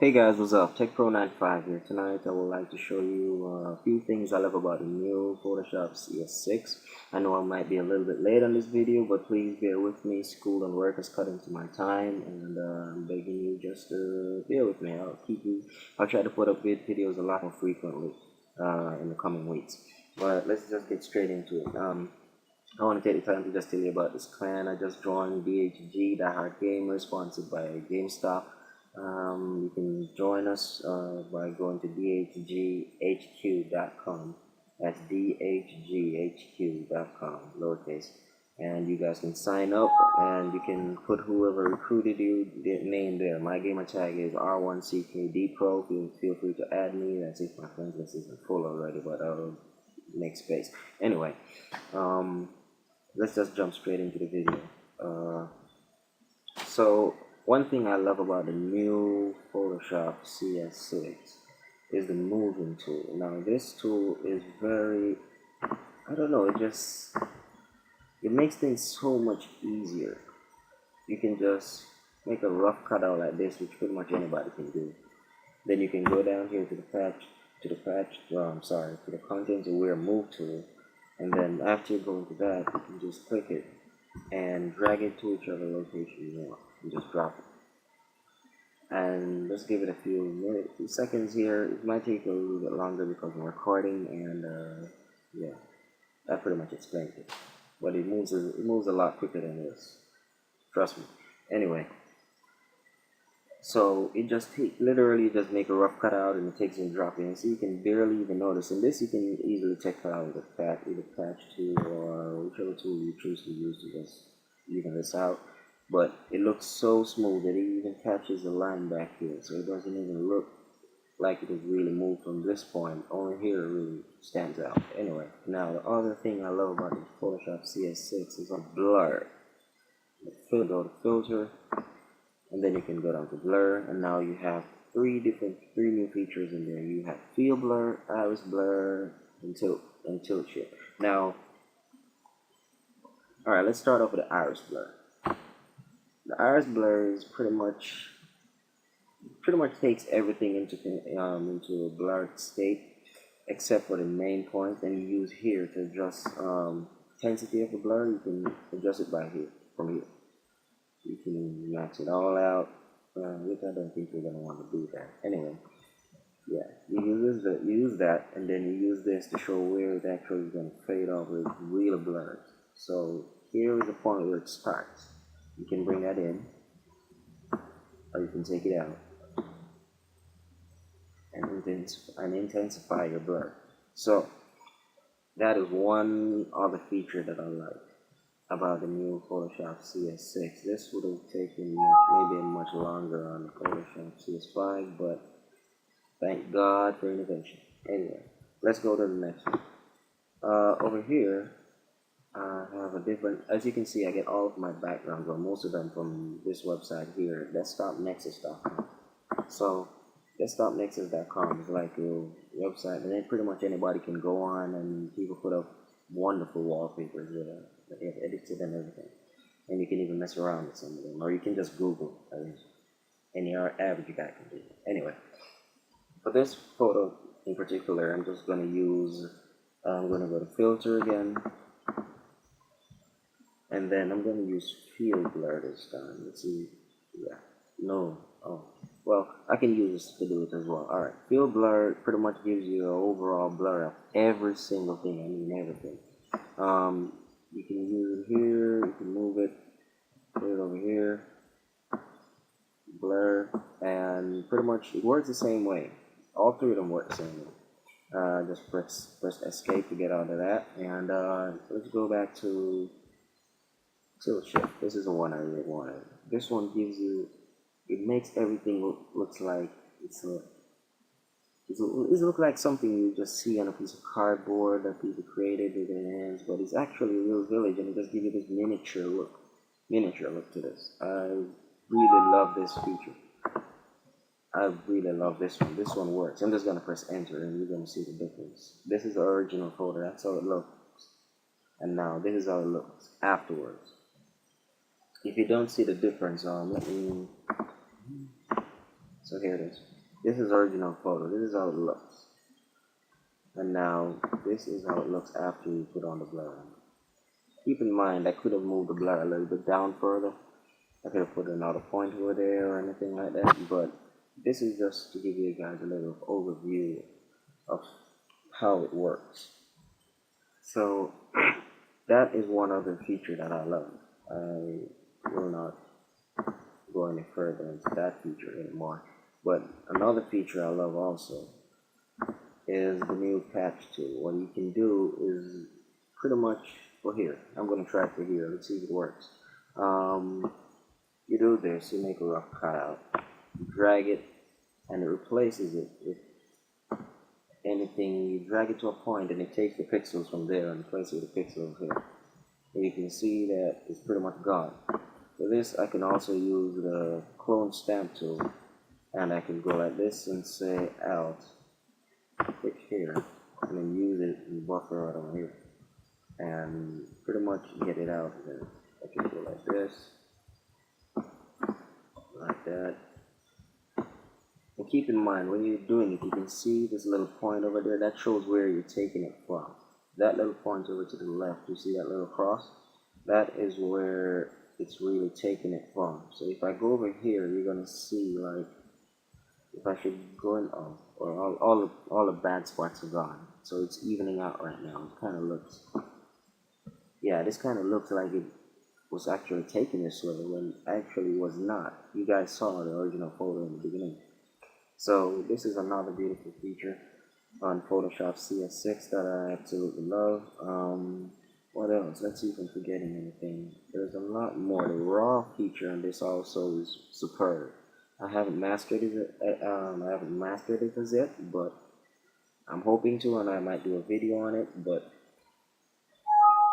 Hey guys, what's up? TechPro95 here. Tonight I would like to show you a few things I love about the new Photoshop CS6. I know I might be a little bit late on this video, but please bear with me. School and work has cut into my time, and I'm begging you just to bear with me. I'll try to put up videos a lot more frequently in the coming weeks. But let's just get straight into it. I want to take the time to just tell you about this clan. I just joined DHG, the Hard Gamer, sponsored by GameStop. You can join us by going to dhghq.com. That's dhghq.com, lowercase. And you guys can sign up and you can put whoever recruited you, their name there. My gamer tag is R1CKDPro. Feel free to add me. That's if my friends list isn't full already, but I'll make space. Anyway, let's just jump straight into the video. So one thing I love about the new Photoshop CS6 is the moving tool. Now this tool is very, I don't know, it makes things so much easier. You can just make a rough cutout like this, which pretty much anybody can do. Then you can go down here to the content aware move tool, and then after you go into that, you can just click it and drag it to whichever location you want and just drop it. And let's give it a few seconds here. It might take a little bit longer because I'm recording, and yeah, that pretty much explains it. But it moves a lot quicker than this, trust me. Anyway, so it just literally just make a rough cutout and it takes and drop in, so you can barely even notice. And this you can easily check out with either patch tool or whichever tool you choose to use to just even this out. But it looks so smooth that it even catches the line back here, so it doesn't even look like it has really moved from this point. Only here it really stands out. Anyway, now the other thing I love about the Photoshop CS6 is a blur. Go to filter, and then you can go down to blur, and now you have three new features in there. You have field blur, iris blur, and tilt shift. Now, all right, let's start off with the iris blur. The iris blur is pretty much takes everything into a blurred state except for the main point, and you use here to adjust intensity of the blur. You can adjust it by here, from here. You can max it all out, which I don't think you're gonna want to do that. Anyway, yeah, you use that, and then you use this to show where it actually is gonna fade off with real blurs. So here is the point where it starts. You can bring that in, or you can take it out and intensify your blur. So that is one other feature that I like about the new Photoshop CS6. This would have taken maybe much longer on the Photoshop CS5, but thank God for innovation. Anyway, let's go to the next one. Over here, I have a different, as you can see, I get all of my backgrounds, or most of them, from this website here, desktopnexus.com. So desktopnexus.com is like a website, and then pretty much anybody can go on, and people put up wonderful wallpapers that they have edited and everything. And you can even mess around with some of them, or you can just Google, as any average guy can do. Anyway, for this photo in particular, I'm just going to go to filter again, and then I'm going to use field blur this time. Let's see. Yeah, no. Oh, well, I can use this to do it as well. Alright, field blur pretty much gives you an overall blur of every single thing. I mean everything. You can use it here, you can move it, put it over here, blur, and pretty much it works the same way. All three of them work the same way. Just press escape to get out of that, and let's go back to tilt shift. This is the one I really wanted. This one gives you, it makes everything looks like it look like something you just see on a piece of cardboard that people created with their hands, but it's actually a real village, and it just gives you this miniature look to this. I really love this feature. I really love this one. This one works. I'm just gonna press enter, and you're gonna see the difference. This is the original photo. That's how it looks, and now this is how it looks afterwards. If you don't see the difference, let me So here it is. This is original photo. This is how it looks. And now this is how it looks after you put on the blur. Keep in mind, I could have moved the blur a little bit down further. I could have put another point over there or anything like that, but this is just to give you guys a little overview of how it works. So that is one other feature that I love. I will not go any further into that feature anymore. But another feature I love also is the new patch tool. What you can do is pretty much for here. I'm going to try it for here. Let's see if it works. You do this, you make a rough cutout, you drag it, and it replaces it with anything. You drag it to a point, and it takes the pixels from there and replaces it with the pixels here. And you can see that it's pretty much gone. For this, I can also use the clone stamp tool, and I can go like this and say out, click here, and then use it in buffer right on here, and pretty much get it out. Then I can go like this, like that. And keep in mind, when you're doing it, you can see this little point over there. That shows where you're taking it from. That little point over to the left, you see that little cross? That is where it's really taking it from. So if I go over here, you're going to see, like, if I should go in, or all the bad spots are gone. So it's evening out right now. It kind of looks, yeah, this kind of looks like it was actually taken this way when actually was not. You guys saw the original photo in the beginning. So this is another beautiful feature on Photoshop CS6 that I absolutely love. What else? Let's see if I'm forgetting anything. There's a lot more. The raw feature on this also is superb. I haven't mastered it. I haven't mastered it as yet, but I'm hoping to, and I might do a video on it. But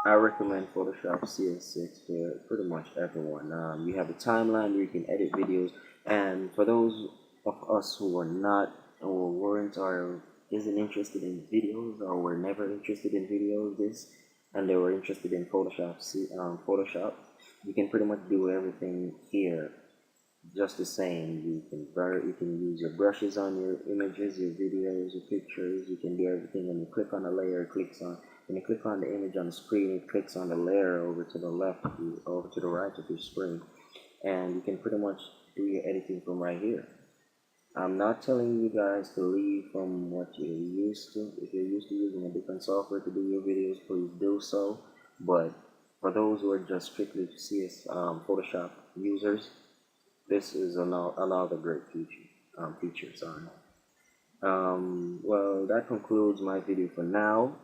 I recommend Photoshop CS6 for pretty much everyone. You have a timeline where you can edit videos, and for those of us who are not or weren't or isn't interested in videos or were never interested in videos, and they were interested in Photoshop, you can pretty much do everything here just the same. You can use your brushes on your images, your videos, your pictures. You can do everything. When you click on a layer, it clicks on. When you click on the image on the screen, it clicks on the layer over to the left, over to the right of your screen, and you can pretty much do your editing from right here. I'm not telling you guys to leave from what you're used to. If you're used to using a different software to do your videos, please do so. But for those who are just strictly Photoshop users, this is another great feature. Well, that concludes my video for now.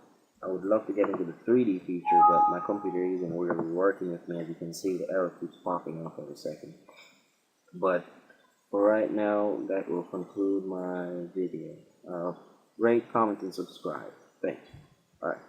I would love to get into the 3D feature, but my computer isn't really working with me. As you can see, the error keeps popping up every second. But for right now, that will conclude my video. Rate, comment, and subscribe. Thanks. Alright.